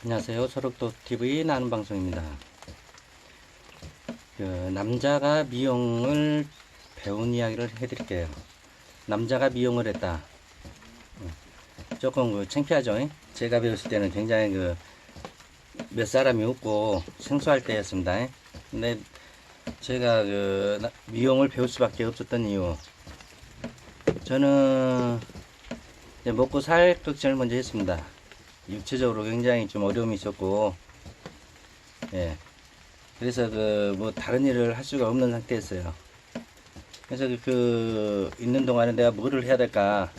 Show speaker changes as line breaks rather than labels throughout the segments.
안녕하세요. 소록도TV 나눔 방송입니다. 남자가 미용을 배운 이야기를 해드릴게요. 남자가 미용을 했다. 조금 창피하죠? 제가 배웠을 때는 굉장히 몇 사람이 웃고 생소할 때였습니다. 근데 제가 미용을 배울 수밖에 없었던 이유, 저는 먹고 살 걱정을 먼저 했습니다. 육체적으로 굉장히 좀 어려움이 있었고, 예. 그래서 뭐 다른 일을 할 수가 없는 상태였어요. 그래서 있는 동안에 내가 뭐를 해야 될까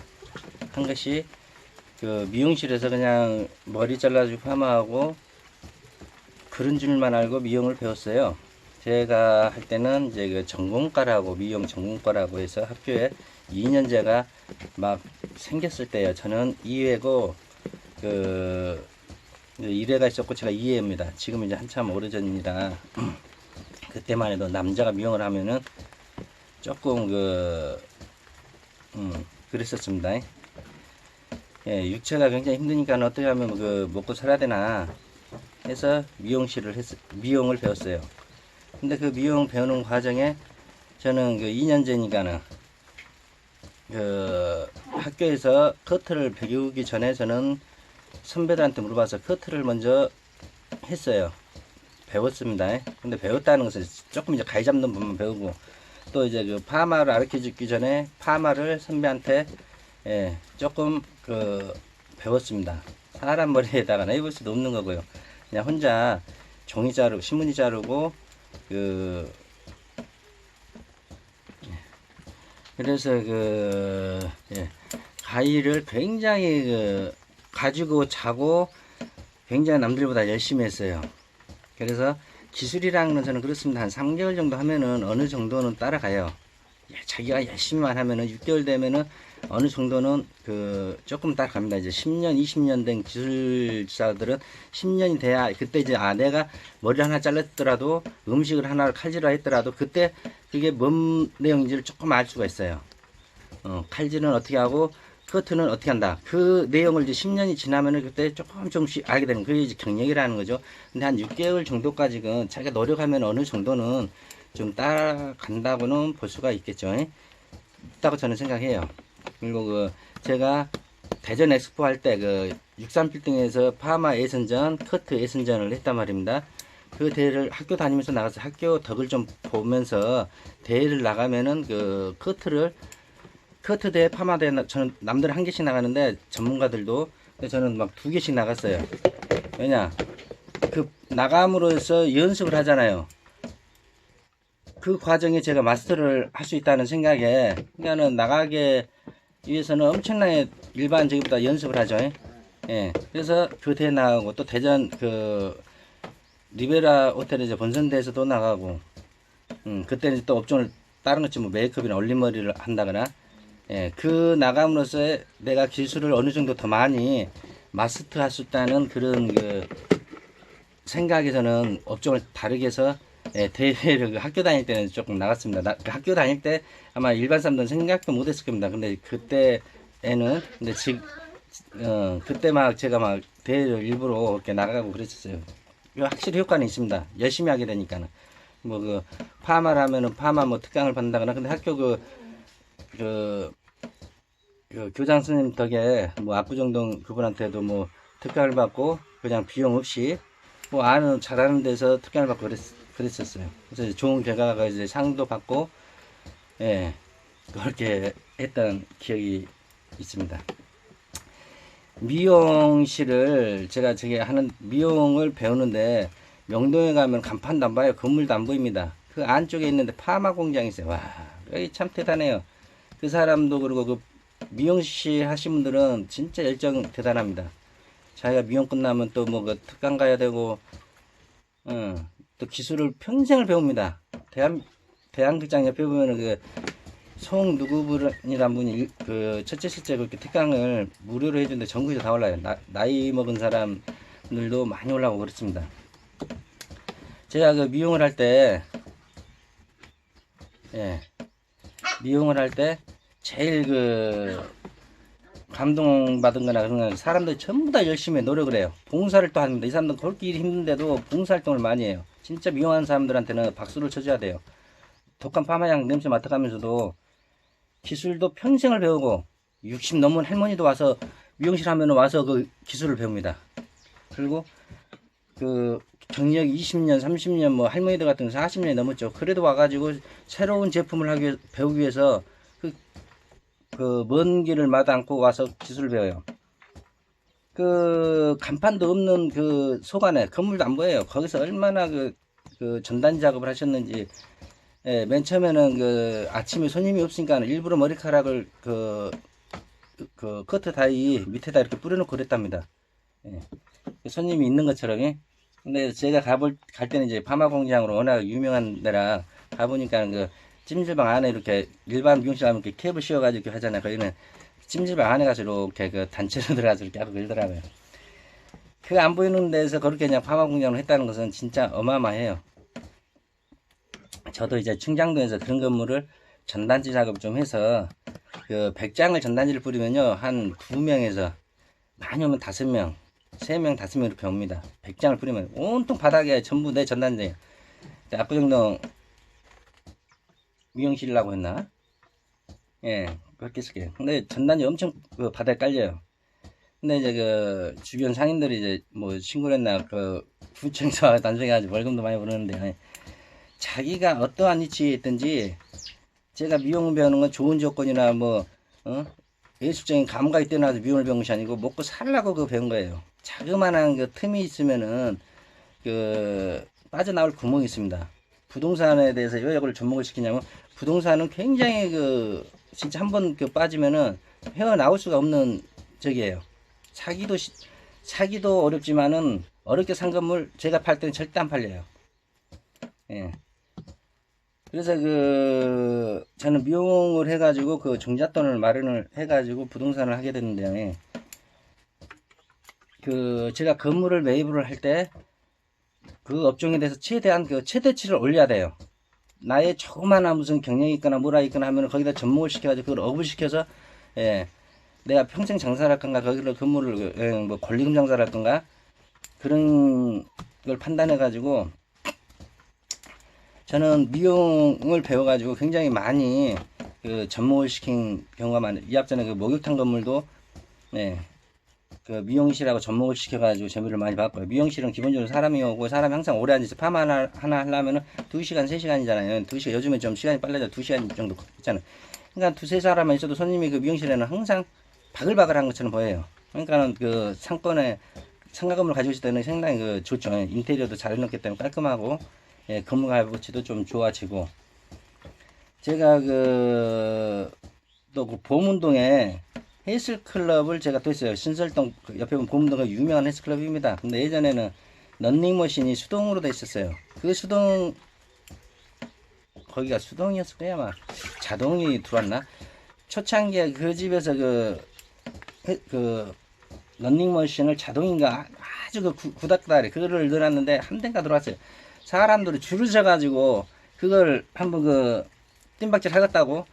한 것이 미용실에서 그냥 머리 잘라주고 파마하고 그런 줄만 알고 미용을 배웠어요. 제가 할 때는 이제 전공과라고, 미용 전공과라고 해서 학교에 2년제가 막 생겼을 때요. 저는 2회고 1회가 있었고 제가 2회입니다. 지금 이제 한참 오래전이라 그때만 해도 남자가 미용을 하면은 조금 그랬었습니다. 예, 육체가 굉장히 힘드니까 어떻게 하면 먹고 살아야 되나 해서 미용을 배웠어요. 근데 미용 배우는 과정에 저는 2년제니까는 학교에서 커트를 배우기 전에 저는 선배들한테 물어봐서 커트를 먼저 했어요. 배웠습니다. 근데 배웠다는 것은 조금 이제 가위 잡는 법만 배우고, 또 이제 파마를 가르쳐 주기 전에 파마를 선배한테 조금 배웠습니다. 사람 머리에다가 해볼 수도 없는 거고요. 그냥 혼자 종이 자르고 신문지 자르고 그래서 가위를 굉장히 가지고 자고 굉장히 남들보다 열심히 했어요. 그래서 기술이라는 건 저는 그렇습니다. 한 3개월 정도 하면은 어느 정도는 따라가요. 자기가 열심히만 하면은 6개월 되면은 어느 정도는 조금 따라갑니다. 이제 10년, 20년 된 기술자들은 10년이 돼야 그때 이제 내가 머리를 하나 잘랐더라도 음식을 하나 칼질을 했더라도 그때 그게 뭔 내용인지를 조금 알 수가 있어요. 칼질은 어떻게 하고 커트는 어떻게 한다. 그 내용을 이제 10년이 지나면은 그때 조금씩 알게 되는 그게 이제 경력이라는 거죠. 근데 한 6개월 정도까지는 자기가 노력하면 어느 정도는 좀 따라간다고는 볼 수가 있겠죠. 있다고 저는 생각해요. 그리고 제가 대전 엑스포 할 때 63빌딩에서 파마 예선전, 커트 예선전을 했단 말입니다. 그 대회를 학교 다니면서 나가서 학교 덕을 좀 보면서 대회를 나가면은 커트 대회, 파마 대회, 저는 남들 한 개씩 나가는데 전문가들도 저는 막 2개씩 나갔어요. 왜냐, 나감으로써 연습을 하잖아요. 그 과정에 제가 마스터를 할 수 있다는 생각에, 그러니까는 나가게 위해서는 엄청나게 일반적보다 연습을 하죠. 예. 그래서 대회 나가고, 또 대전 리베라 호텔에서 본선대에서도 나가고, 그때는 또 업종을 다른 것지 뭐 메이크업이나 올림머리를 한다거나, 예, 나감으로써 내가 기술을 어느 정도 더 많이 마스터 할 수 있다는 그런 생각에서는 업종을 다르게 해서 대회를 학교 다닐 때는 조금 나갔습니다. 학교 다닐 때 아마 일반 사람들은 생각도 못 했을 겁니다. 근데 그때에는, 근데 그때 막 제가 막 대회를 일부러 이렇게 나가고 그랬었어요. 확실히 효과는 있습니다. 열심히 하게 되니까는. 뭐 파마를 하면은 파마 뭐 특강을 받는다거나, 근데 학교 교장 선생님 덕에 뭐 압구정동 그분한테도 뭐 특강을 받고 그냥 비용 없이 뭐 잘하는 데서 특강을 받고 그랬었어요. 그래서 좋은 결과가 이제 상도 받고, 예, 그렇게 했던 기억이 있습니다. 미용실을 제가 미용을 배우는데 명동에 가면 간판도 안 봐요. 건물도 안 보입니다. 그 안쪽에 있는데 파마 공장이 있어요. 와, 여기 참 대단해요. 그 사람도 그리고 미용실 하신 분들은 진짜 열정 대단합니다. 자기가 미용 끝나면 또 뭐 특강 가야 되고, 또 기술을 평생을 배웁니다. 대한극장 옆에 보면은 송 누구분이란 분이 첫째 실제 그렇게 특강을 무료로 해주는데 전국에서 다 올라요. 나이 먹은 사람들도 많이 올라오고 그렇습니다. 제가 미용을 할 때, 제일 감동받은 거나 그런 건 사람들이 전부 다 열심히 노력을 해요. 봉사를 또 합니다. 이 사람들 그렇게 일이 힘든데도 봉사활동을 많이 해요. 진짜 미용하는 사람들한테는 박수를 쳐줘야 돼요. 독한 파마향 냄새 맡아가면서도 기술도 평생을 배우고 60 넘은 할머니도 와서 미용실 하면 와서 그 기술을 배웁니다. 그리고 그 경력 20년, 30년 뭐 할머니들 같은 거 40년이 넘었죠. 그래도 와가지고 새로운 제품을 배우기 위해서 그 먼 길을 마다 않고 와서 기술을 배워요. 그 간판도 없는 그 속 안에 건물도 안 보여요. 거기서 얼마나 그 전단 작업을 하셨는지. 예, 맨 처음에는 그 아침에 손님이 없으니까 일부러 머리카락을 그 커트 다이 밑에다 이렇게 뿌려놓고 그랬답니다. 예. 손님이 있는 것처럼. 예. 근데 제가 갈 때는 이제 파마 공장으로 워낙 유명한 데라 가보니까 그 찜질방 안에 이렇게 일반 미용실 가면 이렇게 캡을 씌워가지고 이렇게 하잖아요. 거기는 찜질방 안에 가서 이렇게 그 단체로 들어가서 이렇게 하고 그러더라고요. 그 안 보이는 데서 그렇게 그냥 파마 공장을 했다는 것은 진짜 어마어마해요. 저도 이제 충장도에서 그런 건물을 전단지 작업 좀 해서 그 100장을 전단지를 뿌리면요 한 2명에서 많이 오면 5명, 3명, 5명 이렇게 옵니다. 100장을 뿌리면 온통 바닥에 전부 내 전단지예요. 압구정동 미용실이라고 했나? 예, 그렇게 쓸게요. 근데 전단지 엄청 그 바닥에 깔려요. 근데 이제 그 주변 상인들이 이제 뭐 신고를 했나 그 구청에서 단속해가지고 월금도 많이 부르는데 자기가 어떠한 위치에 있든지 제가 미용을 배우는 건 좋은 조건이나 뭐 예술적인 감각이 뛰어나서 미용을 배운 것이 아니고 먹고 살라고 그 배운 거예요. 자그마한 그 틈이 있으면은 그 빠져나올 구멍이 있습니다. 부동산에 대해서 왜 이걸 접목을 시키냐면 부동산은 굉장히 그 진짜 한번 그 빠지면은 헤어나올 수가 없는 적이에요. 사기도 어렵지만은 어렵게 산 건물 제가 팔 때는 절대 안 팔려요. 예. 그래서 그 저는 미용을 해가지고 그 종잣돈을 마련을 해가지고 부동산을 하게 됐는데 그 제가 건물을 매입을 할 때 그 업종에 대해서 최대한 그 최대치를 올려야 돼요. 나의 조그마한 무슨 경력이 있거나 뭐라 있거나 하면 거기다 접목을 시켜가지고 그걸 업을 시켜서 예, 내가 평생 장사를 할 건가 거기를 건물을 뭐 권리금 장사를 할 건가 그런 걸 판단해 가지고 저는 미용을 배워가지고 굉장히 많이 그 접목을 시킨 경우가 많아요. 이 앞전에 그 목욕탕 건물도 네, 그 미용실하고 접목을 시켜가지고 재미를 많이 봤고요. 미용실은 기본적으로 사람이 오고 사람이 항상 오래 앉아서 파마 하나 하려면은 2시간, 3시간이잖아요. 2시간, 요즘에 좀 시간이 빨라져 2시간 정도 있잖아요. 그러니까 2-3사람만 있어도 손님이 그 미용실에는 항상 바글바글한 것처럼 보여요. 그러니까는 그 상가 건물 가지고 있을 때는 상당히 그 좋죠. 인테리어도 잘 해놓기 때문에 깔끔하고 예, 건물 가치도 좀 좋아지고 제가 또 그 보문동에 헬스클럽을 제가 또 했어요. 신설동 그 옆에 보면 보문동가 유명한 헬스클럽입니다. 근데 예전에는 런닝머신이 수동으로 돼 있었어요. 그 거기가 수동이었을 거야 아마 자동이 들어왔나? 초창기에 그 집에서 그 런닝머신을 자동인가 아주 그 구닥다리 그거를 넣어놨는데 한 대가 들어왔어요. 사람들이 줄을 서가지고 그걸 한번 그 뜀박질 하겠다고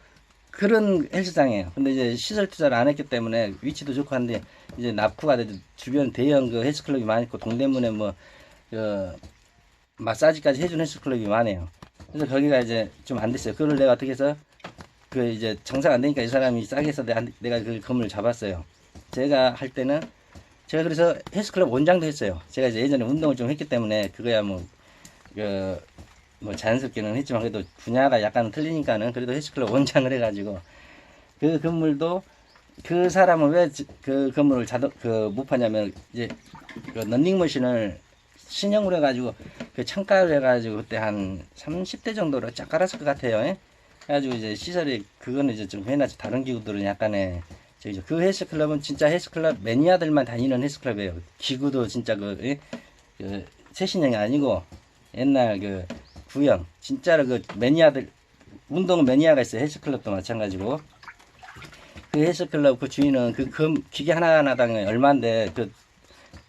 그런 헬스장이에요. 근데 이제 시설 투자를 안 했기 때문에 위치도 좋고 한데 이제 납쿠가 돼도 주변 대형 그 헬스클럽이 많이 있고 동대문에 뭐 그 마사지까지 해주는 헬스클럽이 많아요. 그래서 거기가 이제 좀 안 됐어요. 그걸 내가 어떻게 해서 그 이제 장사가 안 되니까 이 사람이 싸게 해서 내가 그 건물을 잡았어요. 제가 할 때는 제가 그래서 헬스클럽 원장도 했어요. 제가 이제 예전에 운동을 좀 했기 때문에 그거야 뭐 자연스럽게는 했지만 그래도 분야가 약간 틀리니까는 그래도 헬스클럽 원장을 해가지고 그 건물도 그 사람은 왜 그 건물을 못 파냐면 이제 그 런닝머신을 신형으로 해가지고 그 창가를 해가지고 그때 한 30대 정도로 쫙 깔았을 것 같아요. 예? 그래가지고 이제 시설이 그거는 이제 좀 해놨죠. 다른 기구들은 약간의 그 헬스클럽은 진짜 헬스클럽 매니아들만 다니는 헬스클럽이에요. 기구도 진짜 그 최신형이 아니고 옛날 그 구형 진짜로 그 매니아들 운동 매니아가 있어요. 헬스클럽도 마찬가지고 그 헬스클럽 그 주인은 그 기계 하나하나당 얼마인데 그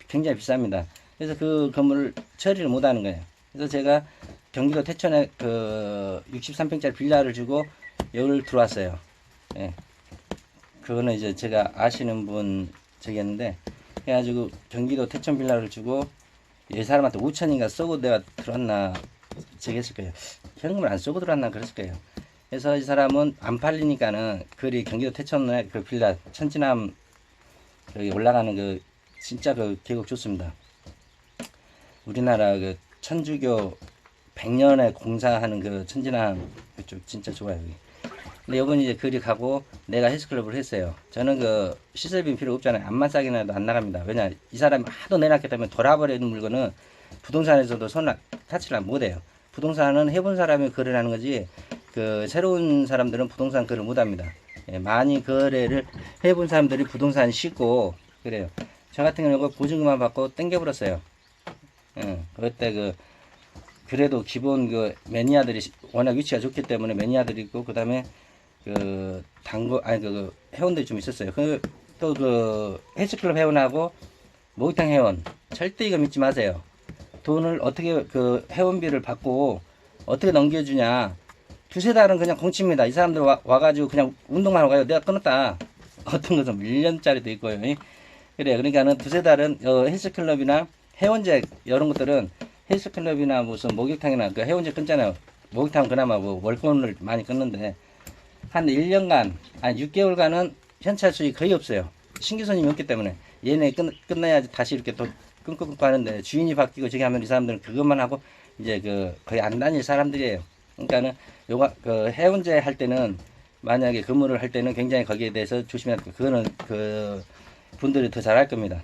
굉장히 비쌉니다. 그래서 그 건물을 처리를 못 하는 거예요. 그래서 제가 경기도 태천에 그 63평짜리 빌라를 주고 여기를 들어왔어요. 예. 그거는 이제 제가 아시는 분 저기였는데, 해가지고 경기도 태천 빌라를 주고 이 사람한테 5천인가 쏘고 내가 들어왔나 저기 했을 거예요. 현금을 안 쏘고 들어왔나 그랬을 거예요. 그래서 이 사람은 안 팔리니까는 그리 경기도 태천에 그 빌라 천지남 여기 올라가는 그 진짜 그 계곡 좋습니다. 우리나라 그 천주교 100년에 공사하는 그 천지남 그쪽 진짜 좋아요. 여기. 근데 요번 이제 그리 가고 내가 헬스클럽을 했어요. 저는 그 시설비 필요 없잖아요. 암만 싸게 나도 안 나갑니다. 왜냐 이 사람이 하도 내놨기 때문에 돌아버리는 물건은 부동산에서도 손을 타치를 못해요. 부동산은 해본 사람이 거래를 하는 거지 그 새로운 사람들은 부동산 거래를 못합니다. 예, 많이 거래를 해본 사람들이 부동산 싣고 그래요. 저 같은 경우는 보증금만 받고 땡겨버렸어요. 예, 그때 그래도 기본 그 매니아들이 워낙 위치가 좋기 때문에 매니아들이 있고 그 다음에 그 회원들이 좀 있었어요. 또 그 헬스클럽 회원하고 목욕탕 회원 절대 이거 믿지 마세요. 돈을 어떻게 그 회원비를 받고 어떻게 넘겨주냐. 두세 달은 그냥 공치입니다. 이 사람들 와가지고 그냥 운동만 하고 가요. 내가 끊었다. 어떤 것은 1년짜리도 있고요. 그래요. 그러니까는 두세 달은 헬스클럽이나 회원제 이런 것들은 헬스클럽이나 무슨 목욕탕이나 그 회원제 끊잖아요. 목욕탕은 그나마 뭐 월권을 많이 끊는데 한 1년간, 아니 6개월간은 현찰 수익 거의 없어요. 신규 손님이 없기 때문에 얘네 끝나야지 다시 이렇게 또 끊고 하는데 주인이 바뀌고 저기 하면 이 사람들은 그것만 하고 이제 그 거의 안 다닐 사람들이에요. 그러니까는 그 회원제 할 때는 만약에 근무를 할 때는 굉장히 거기에 대해서 조심해야 돼요. 그거는 그 분들이 더 잘할 겁니다.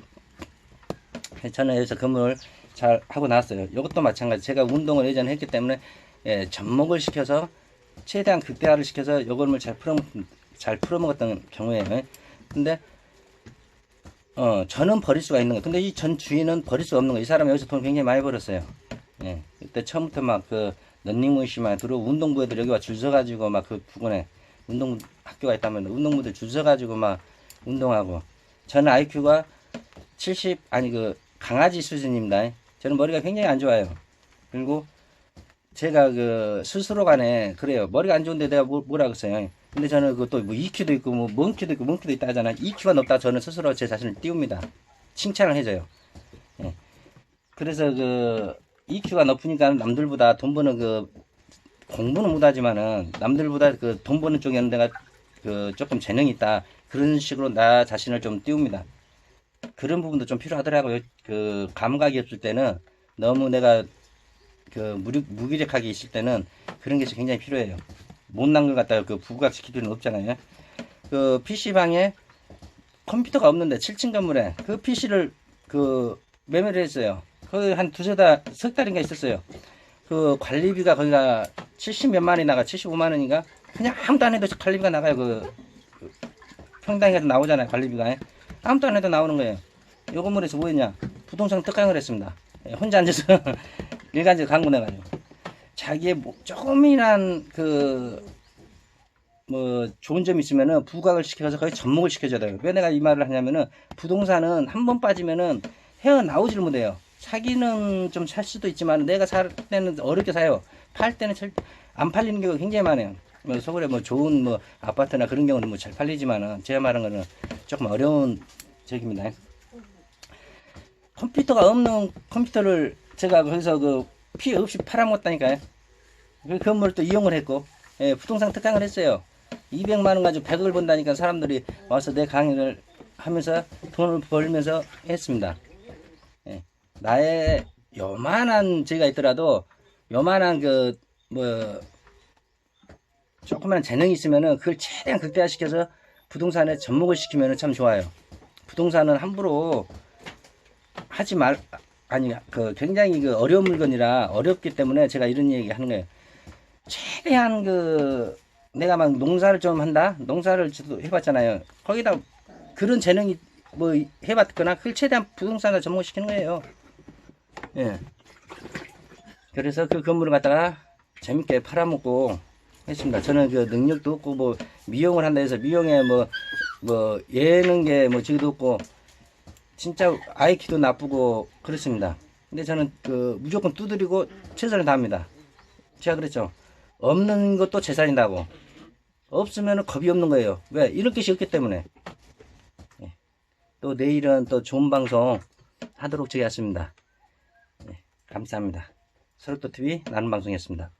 저는 여기서 근무를 잘 하고 나왔어요. 이것도 마찬가지. 제가 운동을 예전에 했기 때문에 접목을 시켜서 최대한 극대화를 시켜서 요걸 잘 풀어먹었던 경우에요. 근데 저는 버릴 수가 있는 거. 근데 이 전 주인은 버릴 수 없는 거. 이 사람이 여기서 돈 굉장히 많이 벌었어요. 예. 그때 처음부터 막 그 런닝머신만 들어오고 운동부 애들 여기 와 줄 서가지고 막 그 부근에 운동 학교가 있다면 운동부들 줄 서가지고 막 운동하고. 저는 IQ가 70 아니 그 강아지 수준입니다. 저는 머리가 굉장히 안 좋아요. 그리고 제가 그 스스로 간에 그래요. 머리가 안 좋은데 내가 뭐라 그랬어요. 근데 저는 그것도 뭐 EQ도 있고 뭐 멍키도 있고 멍키도 있다 하잖아. EQ가 높다 저는 스스로 제 자신을 띄웁니다. 칭찬을 해줘요. 예. 그래서 그 EQ가 높으니까 남들보다 돈 버는 그 공부는 못하지만은 남들보다 그 돈 버는 쪽에는 내가 그 조금 재능이 있다. 그런 식으로 나 자신을 좀 띄웁니다. 그런 부분도 좀 필요하더라고요. 그 감각이 없을 때는 너무 내가 그 무기력하게 있을 때는 그런 게 굉장히 필요해요. 못난 걸 갖다가 그 부각시킬 필요는 없잖아요. 그 PC방에 컴퓨터가 없는데 7층 건물에 그 PC를 그 매매를 했어요. 거의 한 석 달인가 있었어요. 그 관리비가 거기가 70 몇만 원이 나가 75만 원인가? 그냥 아무도 안 해도 관리비가 나가요. 그 평당에도 나오잖아요. 관리비가. 아무도 안 해도 나오는 거예요. 요 건물에서 뭐 했냐? 부동산 특강을 했습니다. 혼자 앉아서 일간지 강문해가지고 자기의 뭐 조금이란 뭐 좋은 점이 있으면은 부각을 시켜서 거의 접목을 시켜줘야 돼요. 왜 내가 이 말을 하냐면은 부동산은 한 번 빠지면은 헤어나오지를 못해요. 사기는 좀 살 수도 있지만 내가 살 때는 어렵게 사요. 팔 때는 안 팔리는 경우가 굉장히 많아요. 뭐 서울에 뭐 좋은 뭐 아파트나 그런 경우는 뭐 잘 팔리지만은 제가 말한 거는 조금 어려운 적입니다. 컴퓨터가 없는 컴퓨터를 제가 거기서 그 피해 없이 팔아먹었다니까요. 그 건물을 또 이용을 했고, 예, 부동산 특강을 했어요. 200만 원 가지고 100억을 번다니까 사람들이 와서 내 강의를 하면서 돈을 벌면서 했습니다. 예, 나의 요만한 죄가 있더라도 요만한 조그만 재능이 있으면은 그걸 최대한 극대화시켜서 부동산에 접목을 시키면은 참 좋아요. 부동산은 함부로 하지 굉장히 어려운 물건이라 어렵기 때문에 제가 이런 얘기 하는 거예요. 최대한 내가 막 농사를 좀 한다? 농사를 해봤잖아요. 거기다 그런 재능이 뭐 해봤거나 그걸 최대한 부동산에 접목시키는 거예요. 예. 그래서 그 건물을 갖다가 재밌게 팔아먹고 했습니다. 저는 그 능력도 없고 뭐 미용을 한다 해서 미용에 뭐 예능계 뭐 저기도 없고 진짜 IQ도 나쁘고 그렇습니다. 근데 저는 무조건 두드리고 최선을 다합니다. 제가 그랬죠. 없는 것도 재산이다고. 없으면 겁이 없는 거예요. 왜? 잃을 것이 없기 때문에. 예. 또 내일은 또 좋은 방송 하도록 하겠습니다. 예. 감사합니다. 서로또TV 나눔방송이었습니다.